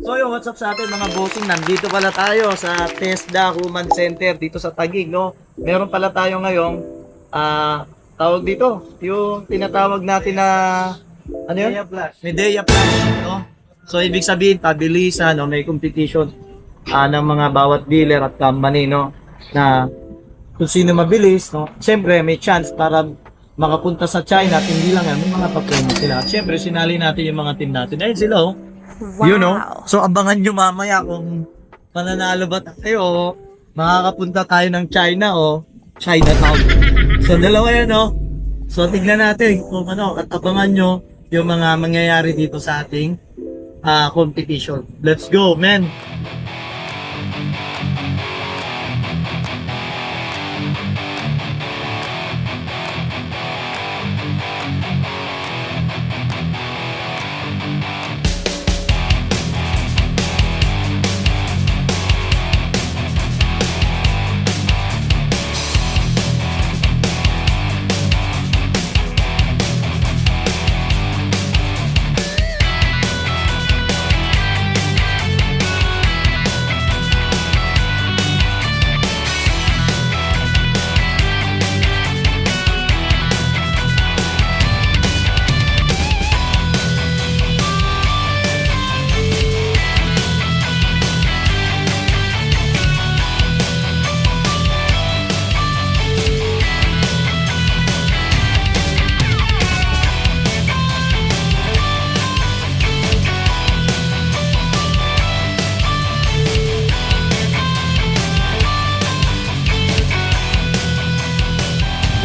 So yung what's up sa atin mga bossing, nandito pala tayo sa TESDA Human Center dito sa Taguig, no? Meron pala tayo ngayong tawag dito, yung tinatawag natin na ano yun? Medea Flash, no? So ibig sabihin, pabilisan, no? May competition ng mga bawat dealer at company, no? Na kung sino mabilis, no? Siyempre may chance para makapunta sa China at hindi lang yan, may mga papremyo sila. Siyempre sinali natin yung mga team natin. Ayun sila, oh. Wow. You know? So abangan nyo mamaya kung mananalo ba tayo o makakapunta tayo ng China o Chinatown. So dalawa yan, no? So tignan natin kung ano, at abangan nyo yung mga mangyayari dito sa ating competition. Let's go, man!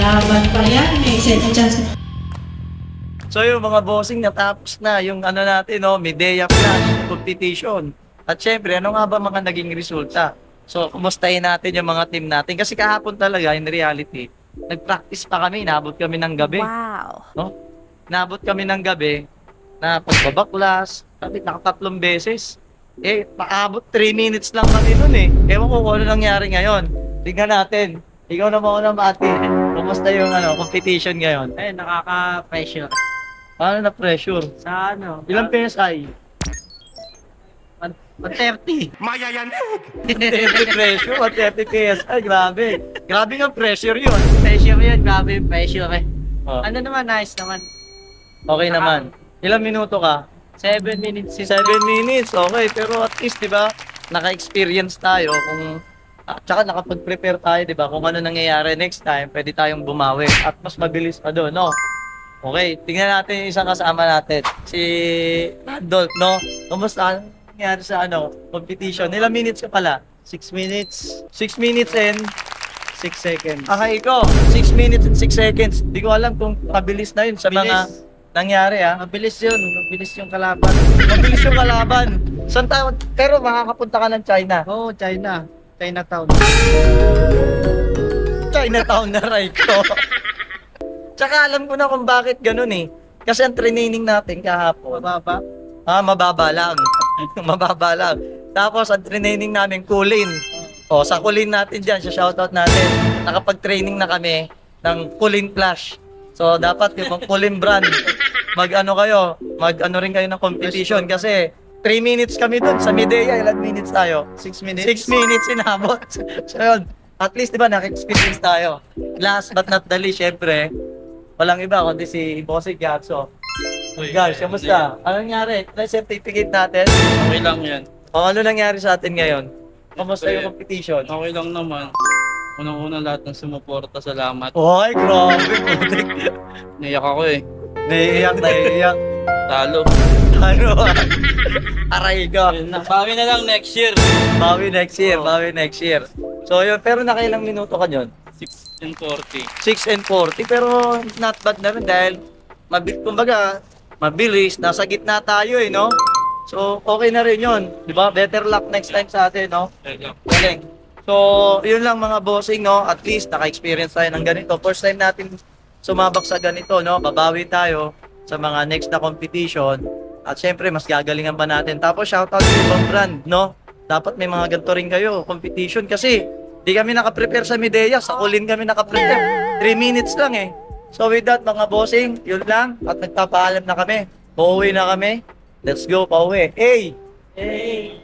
Laban pa yan, may second chance. So yung mga bossing, natapos na yung ano natin, no, Medea Flash competition. At syempre, ano nga ba mga naging resulta? So, kumustahin natin yung mga team natin. Kasi kahapon talaga, in reality, nag-practice pa kami, inabot kami ng gabi. Wow. No? Inabot kami ng gabi na pagbabaklas, kapit nakatatlong beses. Eh, paabot 3 minutes lang kami nun eh. Ewan ko kung ano nangyari ngayon. Tingnan natin. Ikaw na muna, Mati. Kumusta yung competition ngayon? Eh, nakaka-pressure. Ano na pressure? Sa ano? Ilang PSI? 130. Pressure, 130 PSI. Grabe. Grabe yung pressure yun. Pressure yun, grabe yung pressure eh. Oh, Ano naman, nice naman. okay naman. Ilang minuto ka? 7 minutes. 7 minutes, okay. Pero at least, di ba, naka-experience tayo kung tsaka nakapag-prepare tayo, di ba? Kung ano nangyayari next time, pwede tayong bumawi. At mas mabilis pa doon, no? Okay, tingnan natin yung isang kasama natin. Si Randolph, no? Kumusta? Ano nangyari sa competition? Ilang minutes ka pala? 6 minutes, 6 minutes and 6 seconds. okay, ikaw. 6 minutes and 6 seconds. Di ko alam kung mabilis na yun sa mga Mabilis. nangyari, ha? Mabilis yun, mabilis yung kalaban. Mabilis yung kalaban. Saan tayo? Pero makakapunta ka ng China. Oo, China. Chinatown. Chinatown na ko. Tsaka alam ko na kung bakit ganun eh. Kasi ang training natin kahapon, Mababa. mababa lang. Mababa lang. Tapos ang training namin Kulin. O, sa Kulin natin dyan, sa shoutout natin, nakapag-training na kami ng Kulin Flash. So, dapat yung Kulin brand, mag-ano rin kayo ng competition kasi 3 minutes kami dun sa Medea. Ilan minutes tayo? 6 minutes. 6 minutes inabot. So yun, at least diba naka-experience tayo. Last but not the least, syempre, walang iba kundi si Bossy Gatso. Guys, kamusta? Ano nangyari? Na certificate natin? Okay lang yan. O ano nangyari sa atin ngayon? Kamusta Okay. yung competition? Okay lang naman. Unang-una lahat ng sumuporta, salamat. Oy, grabe. Putik. Naiyak ako eh. Naiiyak. Talo. Ano? Aray ka. Ayun na. Bawi na lang next year. Bawi next year. So yun, pero nakailang minuto ka yun? 6 and 40. 6 and 40, pero not bad na rin dahil mabilis, nasa gitna tayo eh, no? So, okay na rin yun, di ba? Better luck next time sa atin, no? Galing. So, yun lang mga bossing, no? At least, naka-experience tayo ng ganito. First time natin sumabak sa ganito, no? Babawi tayo sa mga next na competition. At syempre, mas gagalingan pa natin. Tapos, shoutout sa ibang brand, no? Dapat may mga ganito rin kayo, competition. Kasi, di kami nakaprepare sa Medea. Sa Kulin kami nakaprepare. 3 minutes lang eh. So with that mga bossing, yun lang. At nagpapaalam na kami. Pauwi na kami. Let's go, pauwi. Hey! Hey!